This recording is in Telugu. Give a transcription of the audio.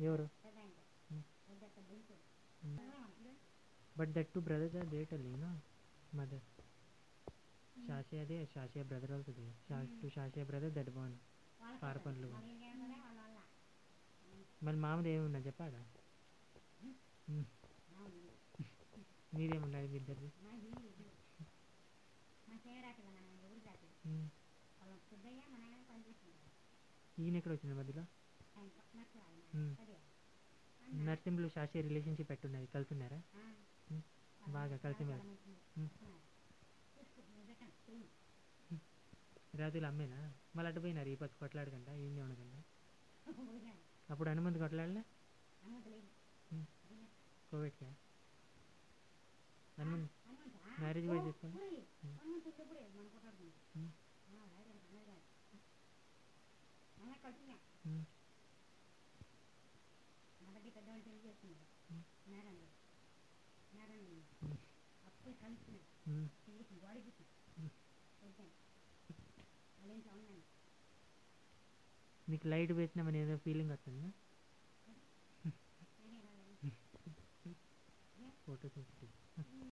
ఎవరు? But that two brothers are there only, no mother. Shashya there, Shashya brother also there. To Shashya brother that one. పారపండ్లు మళ్ళీ మామది ఏమున్నా చెప్పాడా? మీరేమున్నారు మీ ఇద్దరిది? ఈయన ఎక్కడ వచ్చిన మధ్యలో? నరసింహులు శాస్త్రీయ రిలేషన్షిప్ పెట్టున్నది, కలుతున్నారా? బాగా కలిసి మరి రాత్రులు అమ్మేనా మళ్ళీ అటు పోయినారు ఈ పక్క కొట్లాడకుండా ఈయన ఉండకుండా. అప్పుడు హనుమంత్ కొట్లాడలే కోవిడ్కా? హనుమంత్ మ్యారేజ్ కూడా చేసుకోండి. నీకు లైట్ వేసినామని ఏదో ఫీలింగ్ వస్తుందా? Photo sensitive.